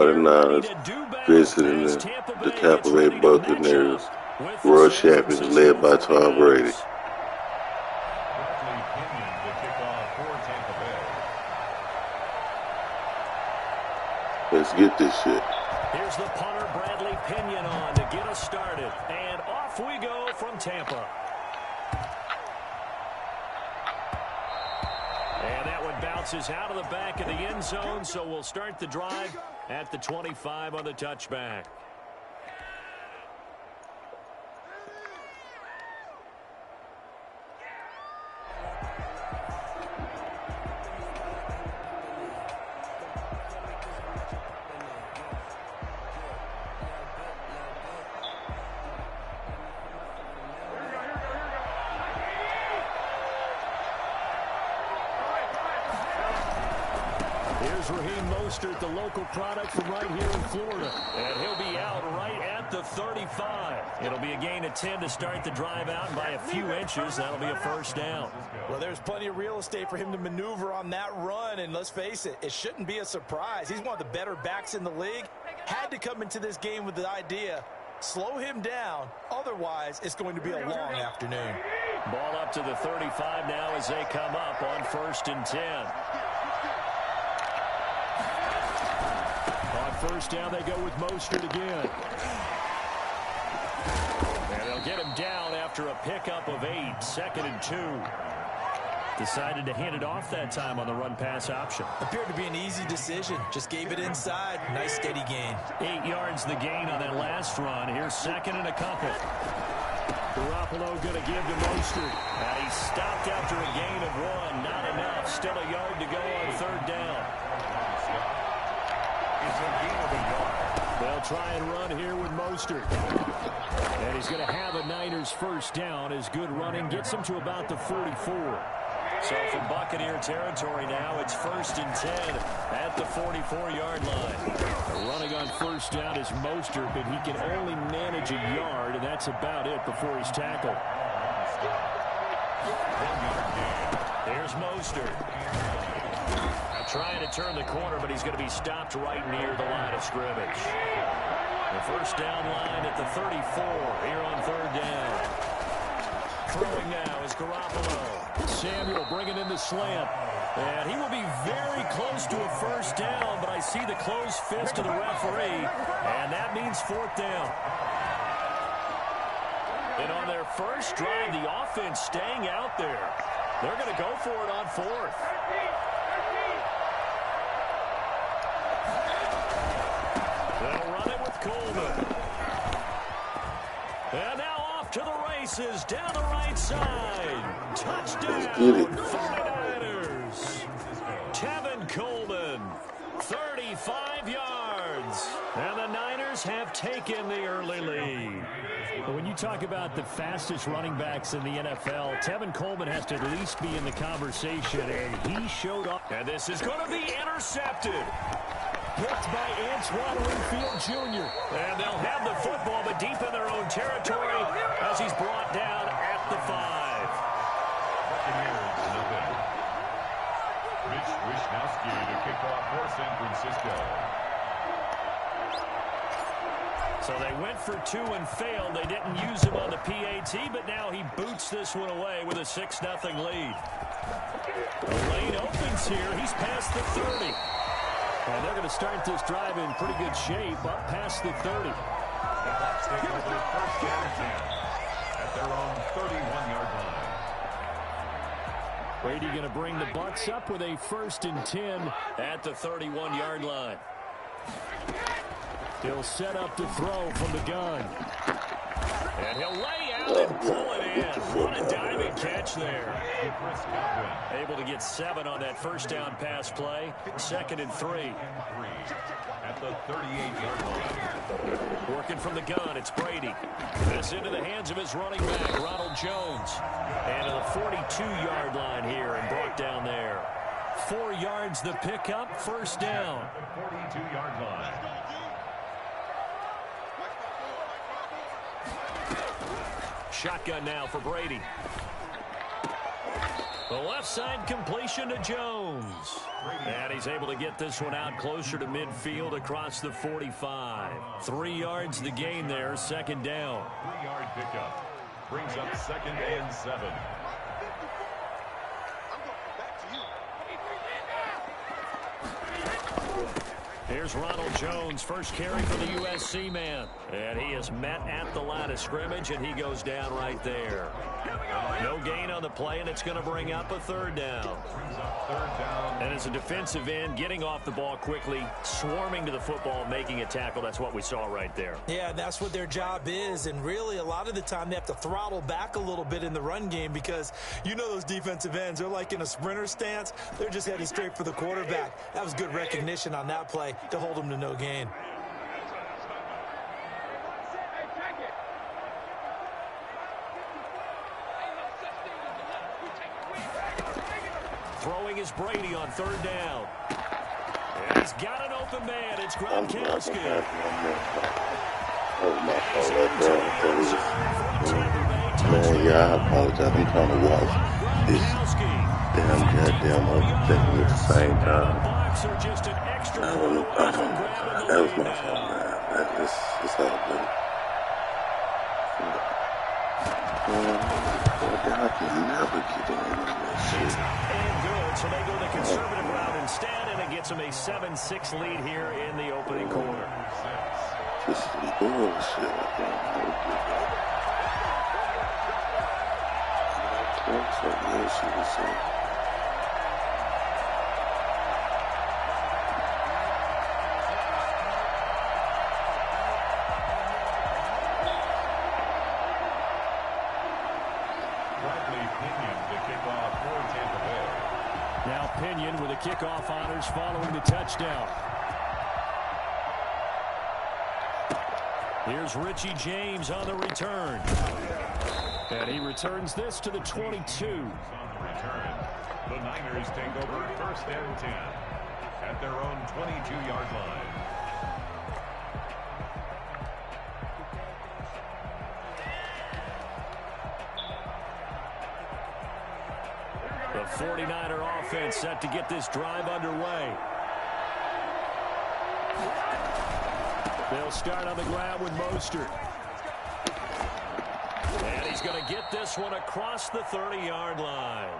49ers visiting the Tampa Bay Buccaneers, world champions led by Tom Brady. Let's get this shit. Here's the punter, Bradley Pinion, on to get us started. And off we go from Tampa. And that one bounces out of the back of the end zone, so we'll start the drive at the 25 on the touchback. The local product from right here in Florida. And he'll be out right at the 35. It'll be a gain of 10 to start the drive out, and by a few inches, that'll be a first down. Well, there's plenty of real estate for him to maneuver on that run, and let's face it, it shouldn't be a surprise. He's one of the better backs in the league. Had to come into this game with the idea, slow him down, otherwise it's going to be a long afternoon. Ball up to the 35 now as they come up on 1st and 10. First down, they go with Mostert again. And they'll get him down after a pickup of 8, 2nd and 2. Decided to hand it off that time on the run-pass option. Appeared to be an easy decision. Just gave it inside. Nice, steady gain. 8 yards the gain on that last run. Here's 2nd and a couple. Garoppolo going to give to Mostert. And he stopped after a gain of 1. Not enough. Still a yard to go on 3rd down. They'll try and run here with Mostert. And he's going to have a Niners first down as good running gets him to about the 44. So from Buccaneer territory now, it's 1st and 10 at the 44-yard line. Running on first down is Mostert, but he can only manage a yard, and that's about it before he's tackled. There's Mostert. Trying to turn the corner, but he's going to be stopped right near the line of scrimmage. The first down line at the 34 here on 3rd down. Throwing now is Garoppolo. Samuel bringing in the slant. And he will be very close to a first down, but I see the closed fist of the referee, and that means 4th down. And on their first drive, the offense staying out there. They're going to go for it on 4th. They'll run it with Coleman. And now off to the races down the right side. Touchdown, 49ers. Tevin Coleman, 35 yards. And the Niners have taken the early lead. When you talk about the fastest running backs in the NFL, Tevin Coleman has to at least be in the conversation, and he showed up. And this is going to be intercepted. Picked by Antoine Winfield Jr. And they'll have the football, but deep in their own territory as he's brought down at the 5. Mitch Wishnowsky to kick off for San Francisco. So they went for 2 and failed. They didn't use him on the PAT, but now he boots this one away with a 6-0 lead. The lane opens here. He's past the 30. And they're going to start this drive in pretty good shape up past the 30. The Bucs take over first and 10 at their own 31-yard line. Brady going to bring the Bucs up with a 1st and 10 at the 31-yard line. He'll set up to throw from the gun. And he'll lay out and pull it in. What a diving catch there. Able to get 7 on that first down pass play. 2nd and 3. At the 38-yard line. Working from the gun, it's Brady. This into the hands of his running back, Ronald Jones. And to the 42-yard line here and brought down there. 4 yards the pickup, first down. 42-yard line. Shotgun now for Brady. The left side completion to Jones. And he's able to get this one out closer to midfield across the 45. 3 yards the gain there, second down. 3-yard pickup. Brings up 2nd and 7. Here's Ronald Jones, first carry for the USC man. And he is met at the line of scrimmage, and he goes down right there. No gain on the play, and it's going to bring up a 3rd down. And as a defensive end, getting off the ball quickly, swarming to the football, making a tackle, that's what we saw right there. Yeah, that's what their job is, and really a lot of the time they have to throttle back a little bit in the run game because you know those defensive ends, they're like in a sprinter stance. They're just heading straight for the quarterback. That was good recognition on that play to hold them to no gain. Throwing is Brady on 3rd down. And he's got an open man. It's Gronkowski. Man, yeah, I apologize. I'm trying to watch this damn goddamn other thing at the same time. I don't know. That was my fault, man. It's all good. I can never get in that shit. And good, so they go the conservative route instead, and it gets them a 7-6 lead here in the opening quarter. This is bullshit. I can't never get that. That's what bullshit is saying. Now Pinion with the kickoff honors following the touchdown. Here's Richie James on the return. And he returns this to the 22. On the return, the Niners take over 1st and 10 at their own 22-yard line. The 49er offense set to get this drive underway. They'll start on the ground with Mostert. And he's going to get this one across the 30-yard line.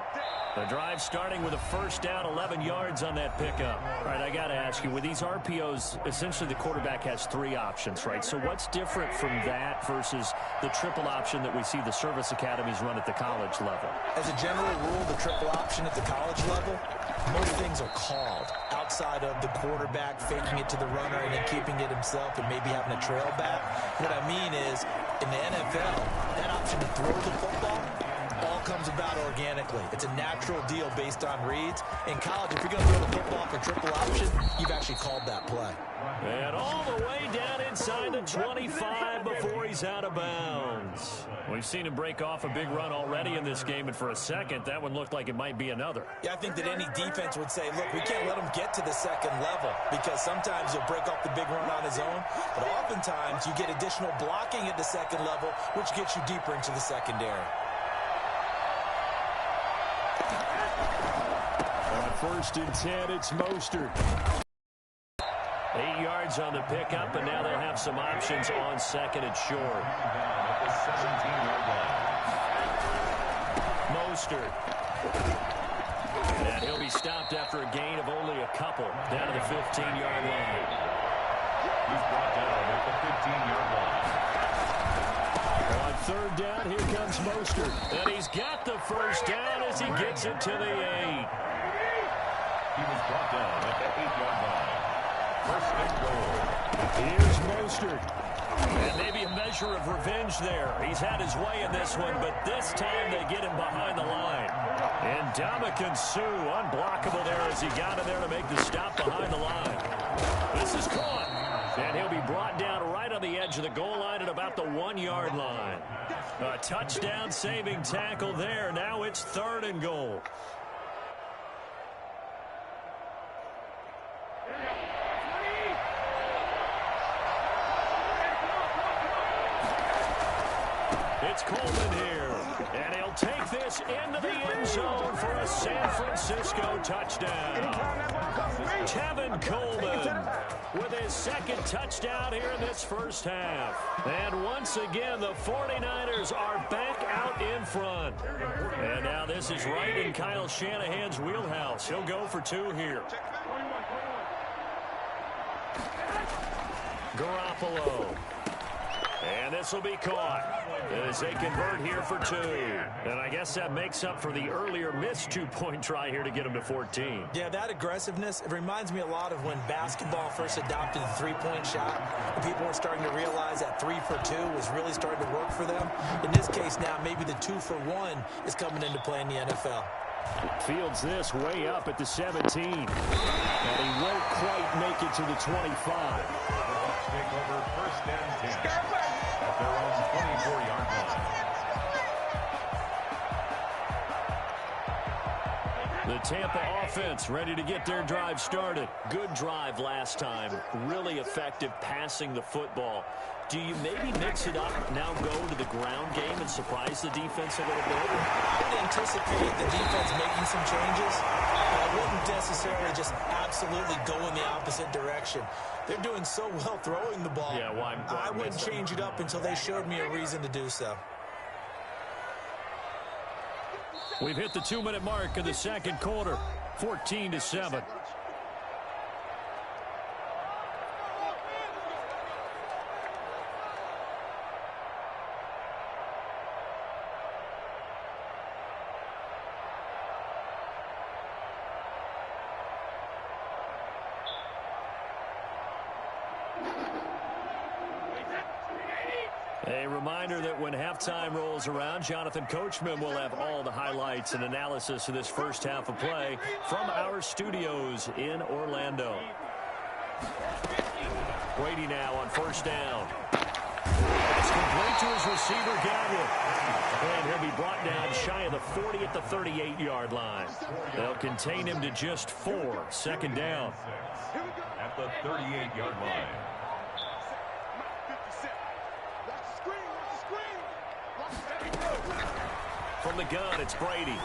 The drive starting with a 1st down, 11 yards on that pickup. All right, I got to ask you, with these RPOs, essentially the quarterback has 3 options, right? So what's different from that versus the triple option that we see the service academies run at the college level? As a general rule, the triple option at the college level, most things are called outside of the quarterback faking it to the runner and then keeping it himself and maybe having a trail back. What I mean is, in the NFL, that option to throw the football all comes about organically. It's a natural deal based on reads. In college, if you're going to throw the football for triple option, you've actually called that play. And all the way down inside the 25 before he's out of bounds. We've seen him break off a big run already in this game, and for a second, that one looked like it might be another. Yeah, I think that any defense would say, look, we can't let him get to the second level because sometimes he'll break off the big run on his own, but oftentimes you get additional blocking at the second level, which gets you deeper into the secondary. On 1st and 10, it's Mostert. 8 yards on the pickup, and now they'll have some options on 2nd and short. Mostert. And he'll be stopped after a gain of only a couple down to the 15-yard line. He's brought down at the 15-yard line. On 3rd down, here comes Mostert. And he's got the 1st down as he gets it to the 8. He was brought down at the 8-yard line. 1st and goal. Here's Mostert. And maybe a measure of revenge there. He's had his way in this one, but this time they get him behind the line. And Ndamukong Suh, unblockable there as he got in there to make the stop behind the line. This is caught. And he'll be brought down right on the edge of the goal line at about the 1-yard line. A touchdown-saving tackle there. Now it's 3rd and goal. It's Coleman here. And he'll take this into the end zone for a San Francisco touchdown. Tevin Coleman with his second touchdown here in this first half. And once again, the 49ers are back out in front. And now this is right in Kyle Shanahan's wheelhouse. He'll go for 2 here. Garoppolo. And this will be caught as they convert here for 2. And I guess that makes up for the earlier missed 2-point try here to get them to 14. Yeah, that aggressiveness, it reminds me a lot of when basketball first adopted the three-point shot. And people were starting to realize that 3 for 2 was really starting to work for them. In this case now, maybe the 2 for 1 is coming into play in the NFL. Fields this way up at the 17. And he won't quite make it to the 25. Take over first and 10 at their own 24-yard line. The Tampa offense ready to get their drive started. Good drive last time. Really effective passing the football. Do you maybe mix it up, now go to the ground game and surprise the defense a little bit? I would anticipate the defense making some changes. I wouldn't necessarily just absolutely go in the opposite direction. They're doing so well throwing the ball. Yeah, well, I wouldn't change it up until they showed me a reason to do so. We've hit the 2-minute mark of the second quarter, 14-7. A reminder that when halftime rolls around, Jonathan Coachman will have all the highlights and analysis of this first half of play from our studios in Orlando. Brady now on first down. It's complete to his receiver, Godwin. And he'll be brought down shy of the 40 at the 38-yard line. They'll contain him to just 4. Second down. At the 38-yard line. From the gun, it's Brady.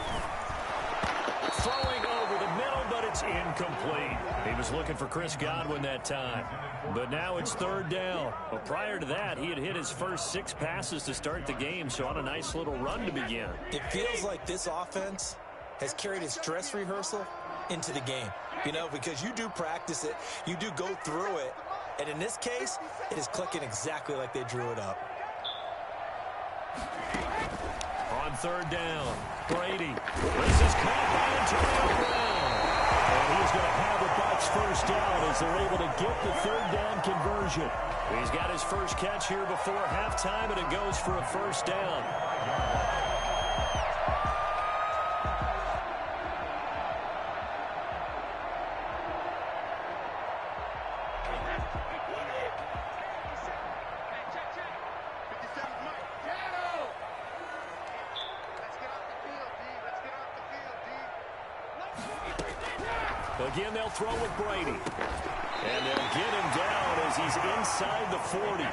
Throwing over the middle, but it's incomplete. He was looking for Chris Godwin that time. But now it's third down. But prior to that, he had hit his first 6 passes to start the game, so on a nice little run to begin. It feels like this offense has carried its dress rehearsal into the game. You know, because you do practice it, you do go through it, and in this case, it is clicking exactly like they drew it up. On third down, Brady. This is caught by Antonio Brown. And he's going to have the Bucs first down as they're able to get the third down conversion. He's got his first catch here before halftime, and it goes for a first down. Again, they'll throw with Brady. And they'll get him down as he's inside the 40.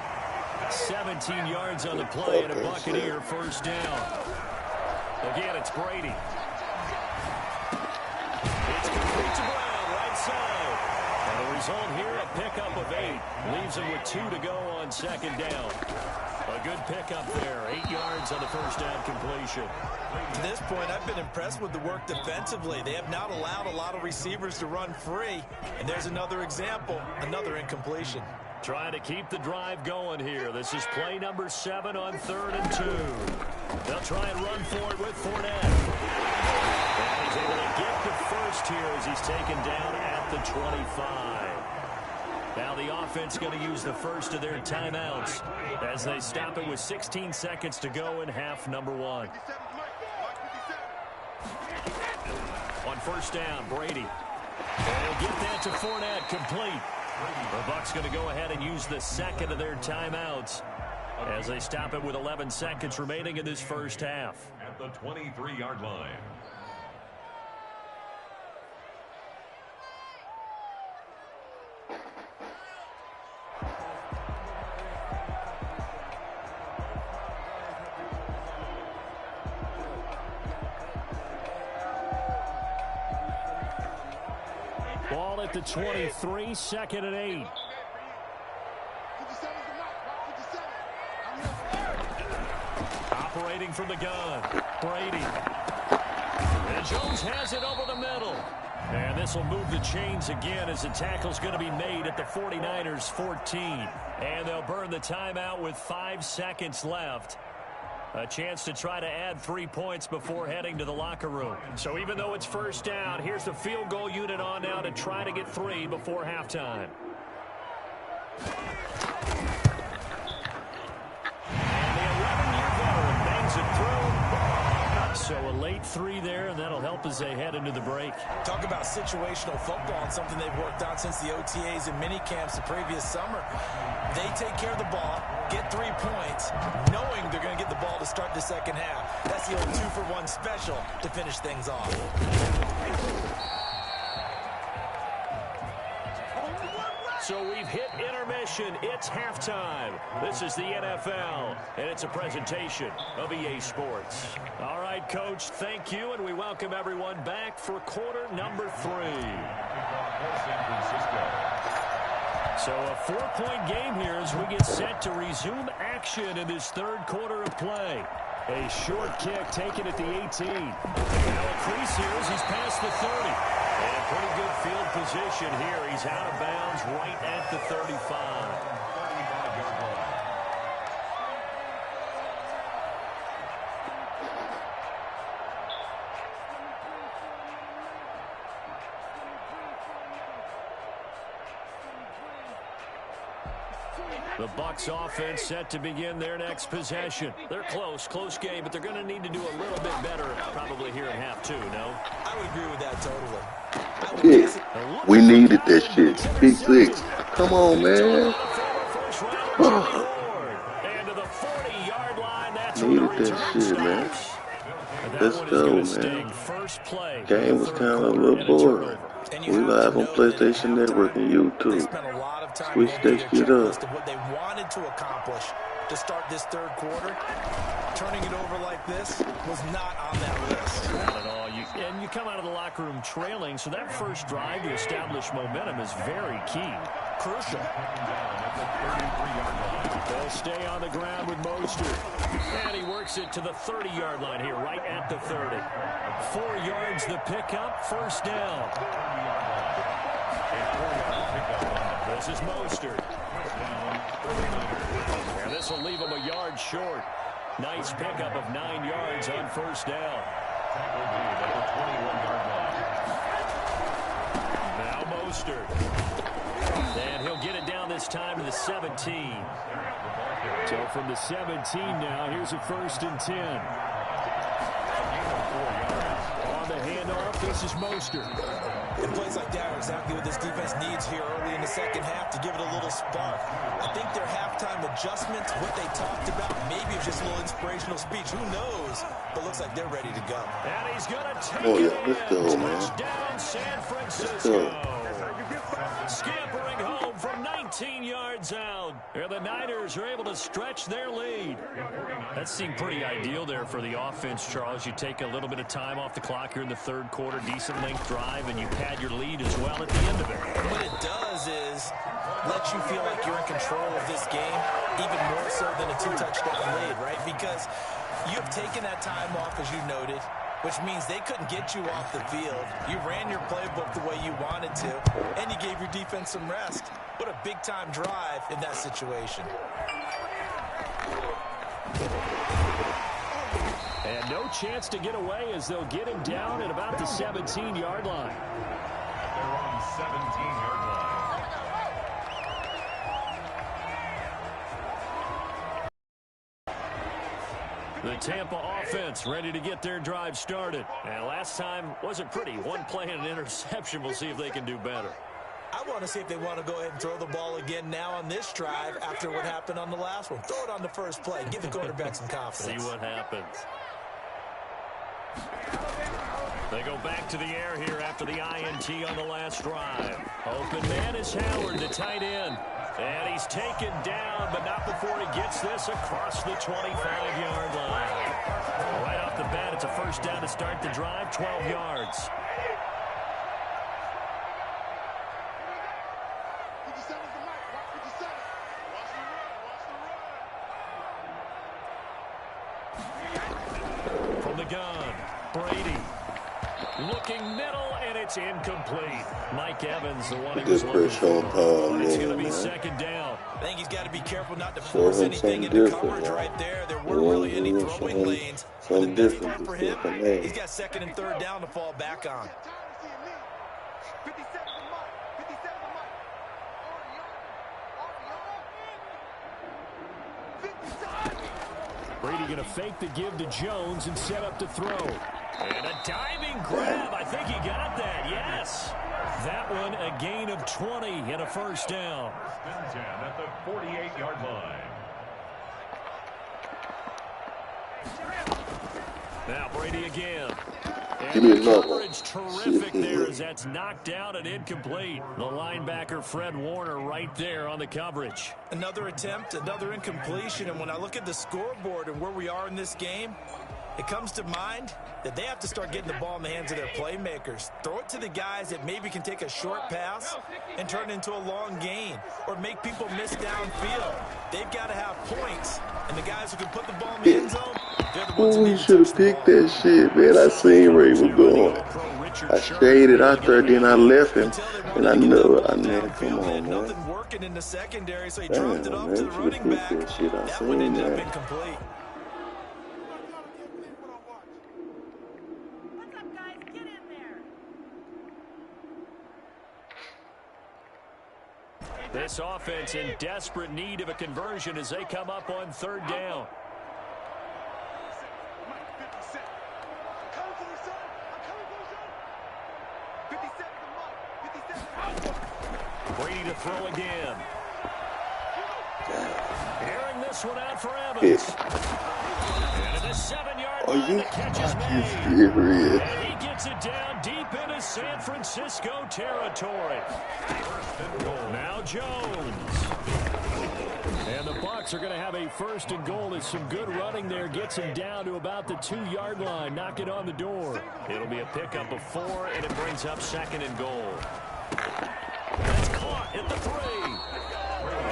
17 yards on the play and a Buccaneer first down. Again, it's Brady. It's complete to Brown, right side. And the result here, a pickup of 8. Leaves him with 2 to go on second down. A good pickup there. 8 yards on the first down completion. To this point, I've been impressed with the work defensively. They have not allowed a lot of receivers to run free. And there's another example, another incompletion. Trying to keep the drive going here. This is play number 7 on 3rd and 2. They'll try and run for it with Fournette. And he's able to get the first here as he's taken down at the 25. Now the offense going to use the first of their timeouts as they stop it with 16 seconds to go in half number 1. On first down, Brady. And he'll get that to Fournette, complete. The Bucs going to go ahead and use the second of their timeouts as they stop it with 11 seconds remaining in this first half. At the 23-yard line. at the 23, 2nd and 8. Operating from the gun, Brady. And Jones has it over the middle. And this will move the chains again as the tackle's going to be made at the 49ers 14. And they'll burn the timeout with 5 seconds left. A chance to try to add 3 points before heading to the locker room. So even though it's first down, here's the field goal unit on now to try to get 3 before halftime. And the 11-year veteran bangs it through. So a late 3 there, and that'll help as they head into the break. Talk about situational football and something they've worked on since the OTAs and mini camps the previous summer. They take care of the ball, get 3 points, knowing they're going to get the ball to start the second half. That's the old 2-for-1 special to finish things off. So we've hit intermission. It's halftime. This is the NFL, and it's a presentation of EA Sports. All right, Coach, thank you, and we welcome everyone back for quarter number 3. So a 4-point game here as we get set to resume action in this third quarter of play. A short kick taken at the 18. Now a crease here as he's past the 30. And pretty good field position here. He's out of bounds right at the 35. The Bucs offense set to begin their next possession. They're close game, but they're going to need to do a little bit better probably here in half 2, no? I would agree with that totally. Yeah, we needed that shit. Big 6. Come on, man. Needed that shit, man. Let's go, man. Game was kind of a little boring. We live on PlayStation Network and YouTube. Switch that shit up. What they wanted to accomplish to start this third quarter, turning it over like this was not on that list. Not at all. And you come out of the locker room trailing, so that first drive to establish momentum is very key. Crucial. They'll stay on the ground with Mostert. And he works it to the 30-yard line here, right at the 30. 4 yards the pickup, first down. This is Mostert. And this will leave him a yard short. Nice pickup of 9 yards on first down. Now Mostert. And he'll get it down this time to the 17. So from the 17 now, here's a 1st and 10. On the handoff, this is Mostert. And plays like that are exactly what this defense needs here early in the second half to give it a little spark. I think their halftime adjustments, what they talked about, maybe it's just a little inspirational speech. Who knows? But looks like they're ready to go. And he's going to take it Let's go, man. Touchdown, San Francisco. Scampering home from 19 yards out. And the Niners are able to stretch their lead. That seemed pretty ideal there for the offense, Charles. You take a little bit of time off the clock here in the third quarter, decent length drive, and you pad your lead as well at the end of it. What it does is let you feel like you're in control of this game, even more so than a 2-touchdown lead, right? Because you've taken that time off, as you noted, which means they couldn't get you off the field. You ran your playbook the way you wanted to, and you gave your defense some rest. What a big-time drive in that situation. And no chance to get away as they'll get him down at about the 17-yard line. They're on 17-yard line. The Tampa offense ready to get their drive started. And last time wasn't pretty. One play and an interception. We'll see if they can do better. I want to see if they want to go ahead and throw the ball again now on this drive after what happened on the last one. Throw it on the first play. Give the quarterback some confidence. See what happens. They go back to the air here after the INT on the last drive. Open man is Howard, the tight end. And he's taken down, but not before he gets this across the 25-yard line. Right off the bat, it's a first down to start the drive, 12 yards. gun. Brady looking middle, and it's incomplete. Mike Evans, the one he was looking for. But it's going to be second down. I think he's got to be careful not to force anything into coverage right there. There weren't really any throwing lanes. But the best part for him, he's got second and third down to fall back on. Brady going to fake the give to Jones and set up to throw. And a diving grab. I think he got that. Yes. That one a gain of 20 and a first down. First and 10 at the 48-yard line. Now Brady again. Give me And the another. coverage terrific there as that's knocked down and incomplete. The linebacker Fred Warner right there on the coverage. Another attempt, another incompletion, and when I look at the scoreboard and where we are in this game, it comes to mind that they have to start getting the ball in the hands of their playmakers. Throw it to the guys that maybe can take a short pass and turn it into a long gain or make people miss downfield. They've got to have points, and the guys who can put the ball in the end zone, they're the ones who Oh, need you to should touch have the picked ball. that shit, man. I seen where he was going. I shaded out there, then I left him, and I knew it. Come on, man. Nothing working in the secondary, so he Damn, dropped it off man, to you the should running have back. picked that shit. I That one seen ended up that. incomplete. What's up, guys? Get in there. This offense in desperate need of a conversion as they come up on third down. Brady to throw again. Airing this one out for Evans. Yes. And at the 7-yard Are line, you the catch is fucking made. serious? And he gets it down deep into San Francisco territory. Now Jones. And the Bucs are going to have a first and goal. It's some good running there. Gets him down to about the 2-yard line. Knock it on the door. It'll be a pickup of 4, and it brings up second and goal. That's caught at the 3.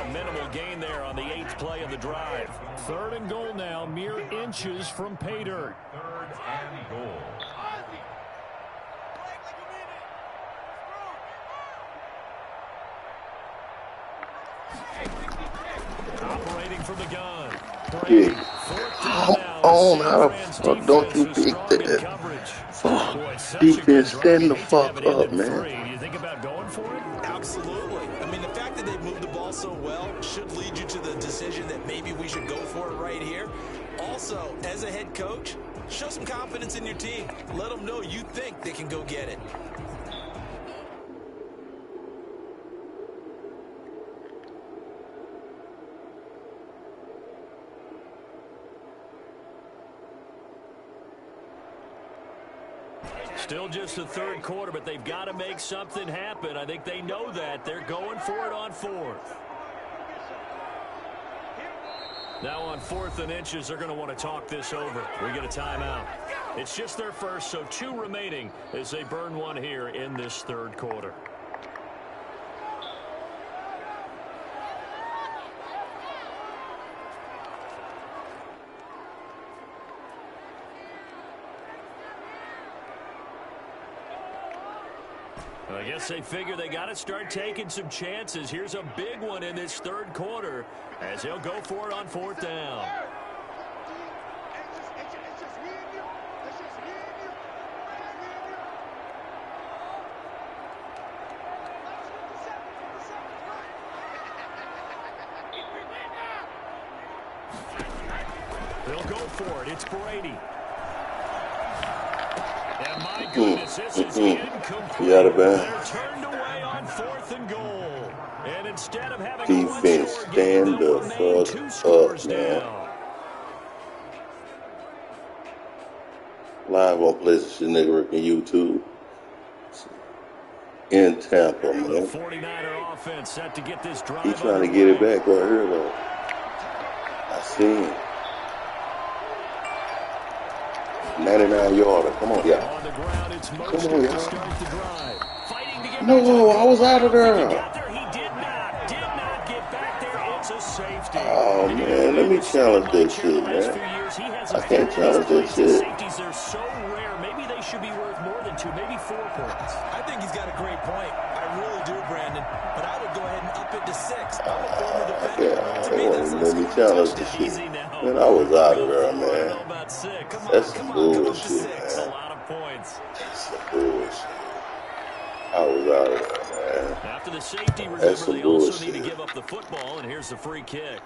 A minimal gain there on the 8th play of the drive. Third and goal now, mere inches from pay dirt. Third and goal. Operating from the gun. Yeah. Fourth Come down now. on, San how the Fran's fuck don't you defense is pick strong in that? coverage. Fuck. Boy, it's such a good Defense, drive. stand You the hate to have fuck it end up, in man. 3. Do you think about going for it? Absolutely. I mean, the fact that they've moved the ball so well should lead you to the decision that maybe we should go for it right here. Also, as a head coach, show some confidence in your team. Let them know you think they can go get it. Still just the third quarter, but they've got to make something happen. I think they know that. They're going for it on 4th. Now on 4th and inches, they're going to want to talk this over. We get a timeout. It's just their first, so 2 remaining as they burn one here in this third quarter. I guess they figure they got to start taking some chances. Here's a big one in this third quarter as he'll go for it on 4th down. They'll go for it. It's Brady. And my goodness, this is incomplete. You out of bounds. They're turned away on 4th and goal. And instead of having Defense, a one-score game, stand they'll the remain fuck 2 up, scores man. down. Live on PlayStation Network and YouTube. In Tampa, The man. 49er offense set to get this drive He trying to get it back right here, though. I seen it. 99-yarder. Come on, y'all. On the ground, it's Come on, Mostert to y'all. start the drive. Fighting to get No, back to the I was out of He there. got there. He did not get back there. It's a safety. Oh, man, let me challenge that shit, man. I can't challenge that shit. Safeties are so rare. Maybe they should be worth more than 2, maybe 4 points. I think he's got a great point. I really do, Brandon. But I would go ahead and up it to 6. I'm a former defender. Yeah, To they me, won't that's even like let me scoring a challenge the touchdown. shit. Man, I was out of there, man. About 6. That's some bullshit, That's a man. lot of points. That's some bullshit. I was out of there, man. After the safety, remember, That's some they also need to bullshit. give up the football, and here's the free kick.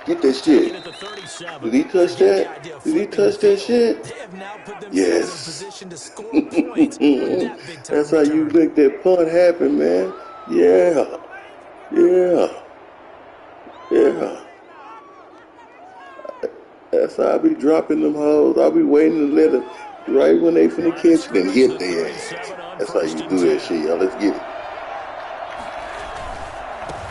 Get this shit. At the 37. Did he touch that? Did he touch that shit? They have now put themselves in Yes. position to score points with that big time That's how you return. make that punt happen, man. Yeah. Yeah. Yeah. That's how I be dropping them hoes. I'll be waiting to let it right when they finna catch it and hit their ass. That's how you do that shit, y'all. Let's get it.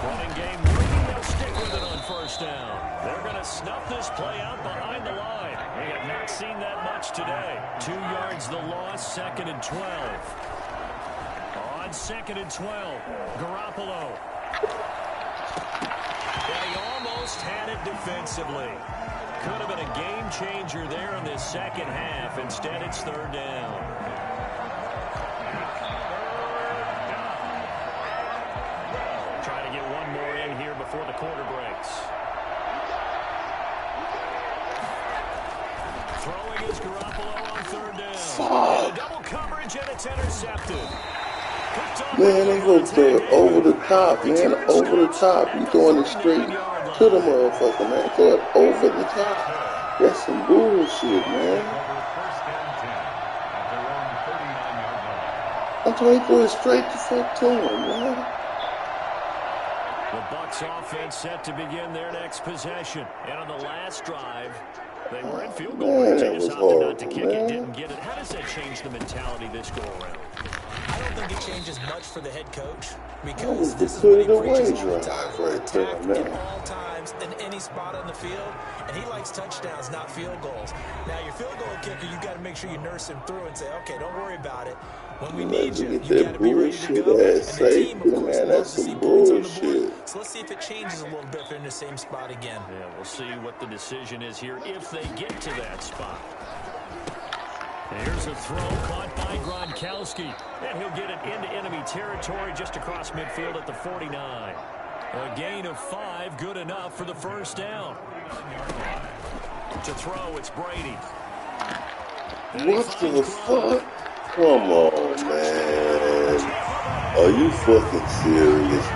Running game, thinking they'll stick with it on first down. They're going to snuff this play out behind the line. We have not seen that much today. 2 yards the loss, 2nd and 12. On 2nd and 12, Garoppolo. And he almost had it defensively. Could have been a game changer there in this second half. Instead, it's 3rd down. Trying to get one more in here before the quarter breaks. Throwing is Garoppolo on 3rd down. Fuck. Double coverage and it's intercepted. Man, they go throw it over the top, man. Over the top. You throwing it straight to the motherfucker, man. Throw it over the top. That's some bullshit, man. I'm trying to throw it straight the fuck to him, man. The Bucs offense set to begin their next possession. And on the last drive, they were in field goal range. They just opted not to kick it, didn't get it. How does that change the mentality this go around? I don't think it changes much for the head coach That because was this the is put what it he away preaches all the drive time. right there, Attack man. at all times in any spot on the field, and he likes touchdowns, not field goals. Now, your field goal kicker, you got to make sure you nurse him through and say, okay, don't worry about it. When we need you, you got to be ready to go. And the team, of course, loves to see points on the board. So let's see if it changes a little bit if they're in the same spot again. Yeah, we'll see what the decision is here if they get to that spot. Here's a throw caught by Gronkowski. And he'll get it into enemy territory just across midfield at the 49. A gain of 5, good enough for the first down. To throw, it's Brady. What the fuck? Come on, man. Are you fucking serious?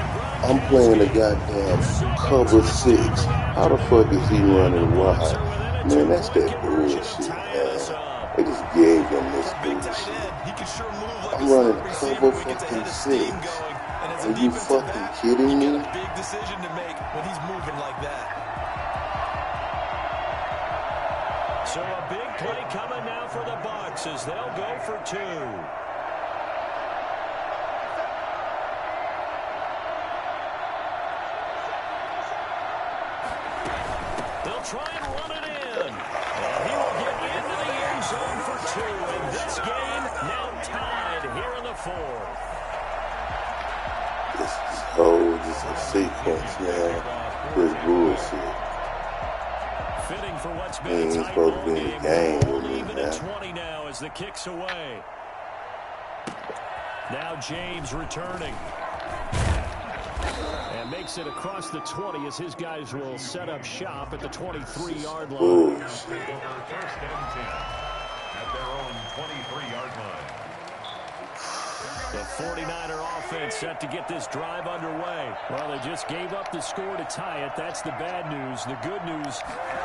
I'm playing a goddamn cover 6. How the fuck is he running wide? Man, that's that bullshit, man. They just gave him this bullshit. I'm running cover fucking 6. Are you fucking kidding me? Big decision to make when he's moving like that. So a big play coming now for the Bucs as they'll go for 2. They'll try and run it in. And he will get into the end zone for 2. And this game now tied here in the 4th. This whole just a sequence, man. This bullshit. Fitting for what's He been a ain't tight supposed ball to be in game. the game with We're me, even at man. 20 now as the kick's away. Now James returning. And makes it across the 20 as his guys will set up shop at the 23-yard line. Bullshit. First and 10 at their own 23-yard line. The 49er offense set to get this drive underway. Well, they just gave up the score to tie it. That's the bad news. The good news,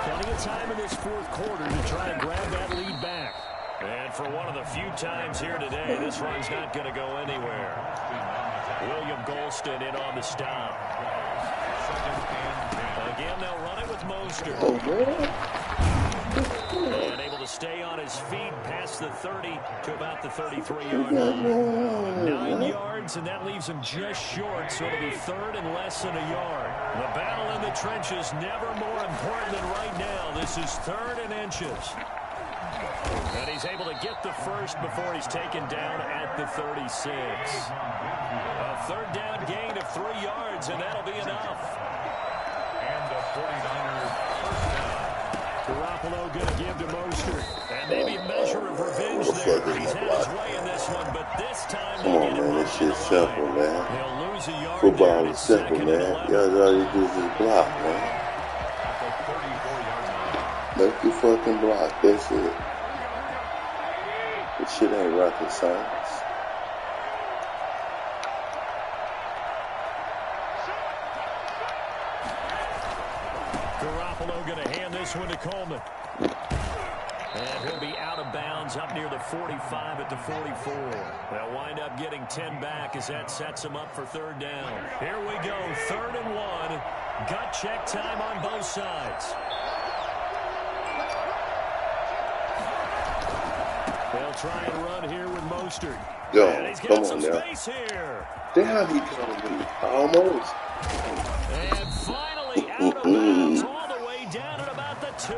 plenty of time in this 4th quarter to try to grab that lead back. And for one of the few times here today, this run's not going to go anywhere. William Golston in on the stop. Again, they'll run it with Mostert. And able to stay on his feet past the 30 to about the 33-yard line. 9 yards, and that leaves him just short, so it'll be 3rd and less than a yard. The battle in the trenches never more important than right now. This is 3rd and inches. And he's able to get the first before he's taken down at the 36. A third down gain of 3 yards, and that'll be enough. And the 49ers first down. Garoppolo going to give to Mostert. And maybe a measure of revenge there. He's had his way in this one, but this time Come on, man. This shit's simple, man. they'll lose a yard. Football is simple, man. All you do is block, man. At the 34-yard line. Make your fucking block. That's it. This shit ain't rocket science. Garoppolo going to hand this one to Coleman. And he'll be out of bounds up near the 45 at the 44. They'll wind up getting 10 back as that sets them up for third down. Here we go, 3rd and 1. Gut check time on both sides. They'll try and run here with Mostert. Yo, and he's come got some on now. space here. Damn, he told me. Almost. And finally out of bounds all the way down at about the 2.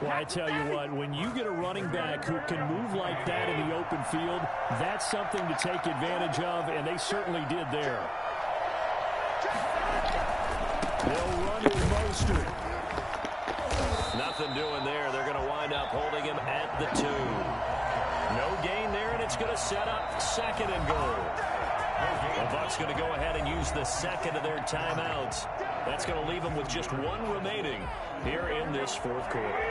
Well, I tell you what, when you get a running back who can move like that in the open field, that's something to take advantage of, and they certainly did there. They'll run with Mostert. Nothing doing there. They're going to wind up holding him at the 2. No gain there, and it's going to set up 2nd and goal. The Bucs going to go ahead and use the second of their timeouts. That's going to leave them with just 1 remaining here in this 4th quarter.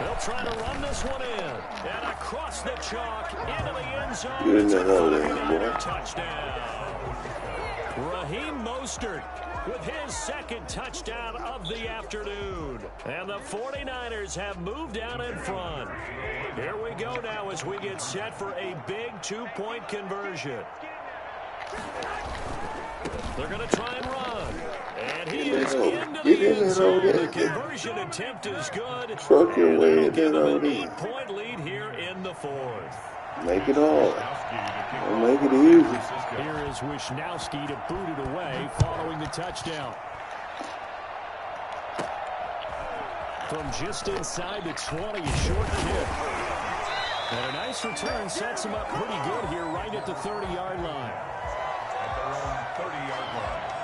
They'll try to run this one in. And across the chalk into the end zone. You're in the hell there, Another boy. touchdown. Raheem Mostert with his 2nd touchdown of the afternoon. And the 49ers have moved down in front. Here we go now as we get set for a big 2-point conversion. They're going to try and run. And he is into the end zone. The conversion attempt is good. Truck your And way that'll in give there them an already. 8-point lead here in the 4th. Make it hard. Don't make it easy. Here is Wisnowski to boot it away following the touchdown. From just inside the 20, a short hit. And a nice return sets him up pretty good here right at the 30-yard line. At their own 30-yard line.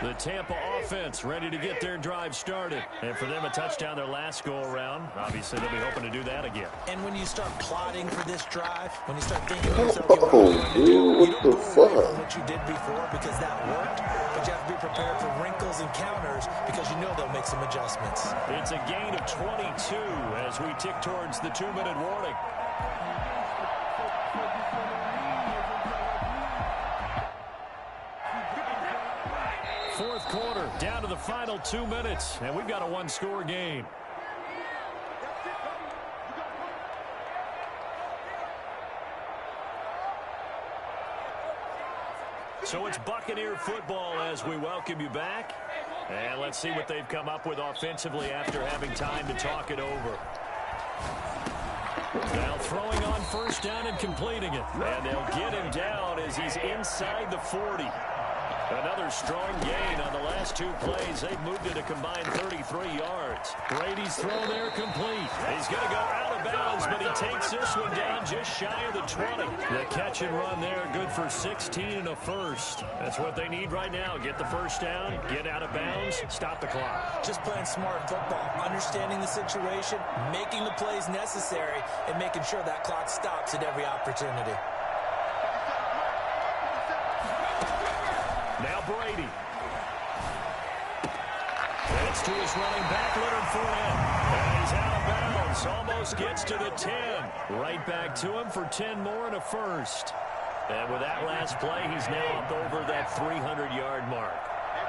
The Tampa offense ready to get their drive started. And for them, a touchdown their last go-around. Obviously, they'll be hoping to do that again. And when you start plotting for this drive, when you start thinking to yourself, Oh, dude, you what don't the go away fuck? from what you did before because that worked, but you have to be prepared for wrinkles and counters because you know they'll make some adjustments. It's a gain of 22 as we tick towards the 2-minute warning. Fourth quarter, down to the final 2 minutes, and we've got a 1-score game. So it's Buccaneer football as we welcome you back. And let's see what they've come up with offensively after having time to talk it over. Now throwing on first down and completing it. And they'll get him down as he's inside the 40. Another strong gain on the last 2 plays. They've moved it a combined 33 yards. Brady's throw there complete. He's going to go out of bounds, but he takes this one down just shy of the 20. The catch and run there, good for 16 and a first. That's what they need right now. Get the first down, get out of bounds, stop the clock. Just playing smart football, understanding the situation, making the plays necessary, and making sure that clock stops at every opportunity. Now Brady. It's to his running back, Leonard Fournette. And he's out of bounds. Almost gets to the 10. Right back to him for 10 more and a first. And with that last play, he's now up over that 300-yard mark.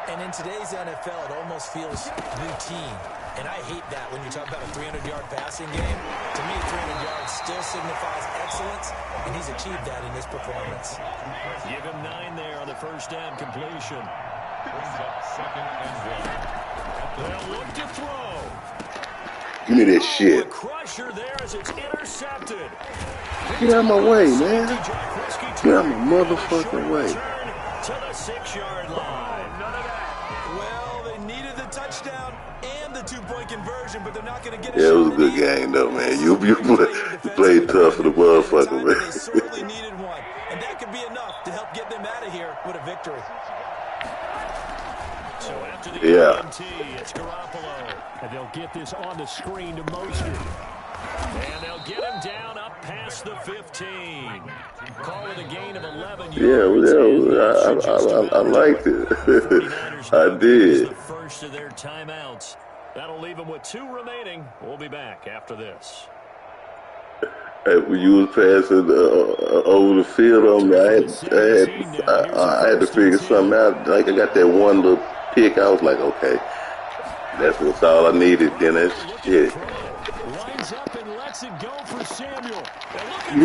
And in today's NFL, it almost feels routine. And I hate that when you talk about a 300-yard passing game. To me, 300 yards still signifies excellence, and he's achieved that in this performance. Give him 9 there on the first down completion. Brings up 2nd and 1. They'll look to throw. Give me that shit. A crusher there as it's intercepted. Get out of my way, man. Get out of my motherfucking way. To the 6-yard line. None of that. Well, they needed the touchdown and the 2-point conversion, but they're not going to get Yeah, it was a good game, though, man. You played tough for the motherfucker, man. They sorely needed one, and that could be enough to help get them out of here with a victory. So after the INT, it's Garoppolo. And they'll get this on the screen to Mostert. And they'll get him down up past the 15. Call it a gain of 11 yards. I liked it. I did. The first of their timeouts. That'll leave them with 2 remaining. We'll be back after this. Hey, when you was passing over the field on me, I had to figure something out. Like, I got that one little pick. I was like, okay, that's all I needed. Then that shit. Lines up and lets it go for Samuel. I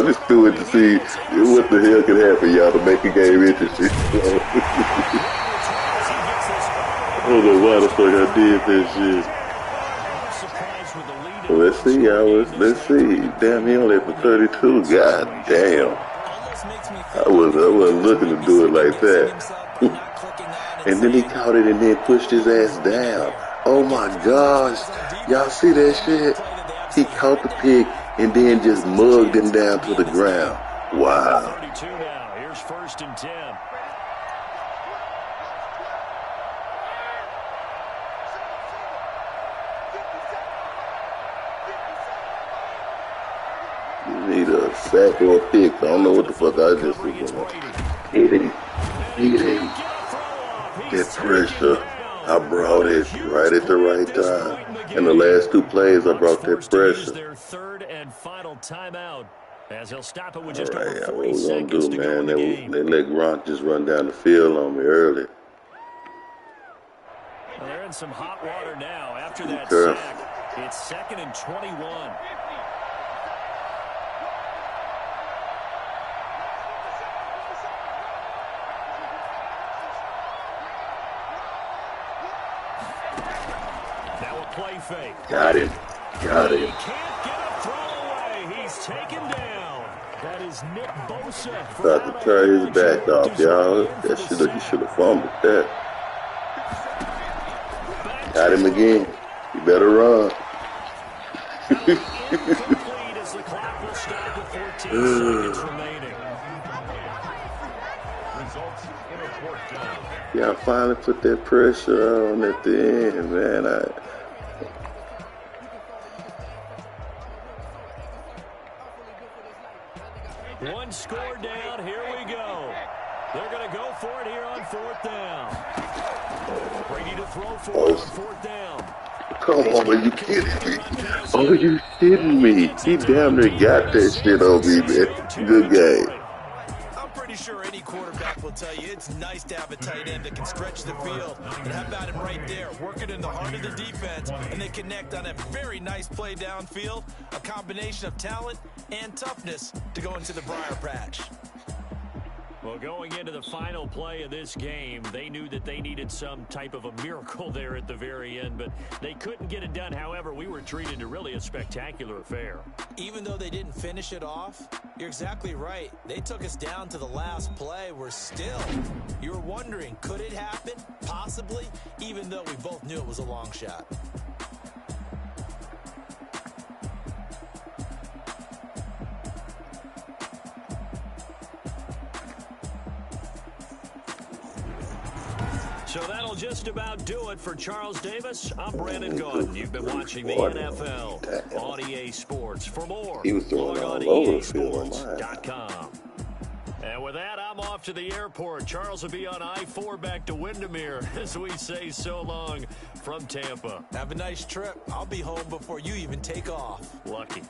just threw it to see what the hell could happen, y'all, to make the game interesting. I don't know why the fuck I did that shit. Well, let's see, y'all. Let's see. Damn, he only for 32. God damn. I wasn't looking to do it like that. And then he caught it and then pushed his ass down. Oh my gosh. Y'all see that shit? He caught the pick and then just mugged him down to the ground. Wow. 32 now. Here's 1st and 10. Need a sack or a pick. I don't know what the fuck I just was doing. That pressure, I brought it right at the right time. In the last 2 plays, I brought that pressure. Their 3rd and final timeout, as he'll stop it with just All right, over what 40 we gonna seconds do, to go in man? the game. They let Gronk just run down the field on me early. Well, they're in some hot water now after that sack. It's 2nd and 21. Play fake. Got him. Got him. He can't get a throw away. He's taken down. That is Nick Bosa. About to turn his back off, y'all. That you should have fumbled that. Got him again. You better run. Incomplete as the clock will stop with 14 seconds remaining. Results in a 4th down. Yeah, I finally put that pressure on at the end, man. One score down. Here we go. They're going to go for it here on 4th down. Brady to throw for it on 4th down. Come on, are you kidding me? Oh, you kidding me? He damn near got that shit on me, man. Good game. I'm pretty sure any quarterback will tell you it's nice to have a tight end that can stretch the field. And how about him right there, working in the heart of the defense, and they connect on a very nice play downfield, a combination of talent and toughness to go into the briar patch. Well, going into the final play of this game, they knew that they needed some type of a miracle there at the very end, but they couldn't get it done. However, we were treated to really a spectacular affair. Even though they didn't finish it off, you're exactly right. They took us down to the last play. We're still, you were wondering, could it happen? Possibly, even though we both knew it was a long shot. So that'll just about do it for Charles Davis. I'm Brandon Gaudin. You've been watching the NFL on EA Sports. For more, log on to EASports.com. And with that, I'm off to the airport. Charles will be on I-4 back to Windermere as we say so long from Tampa. Have a nice trip. I'll be home before you even take off. Lucky.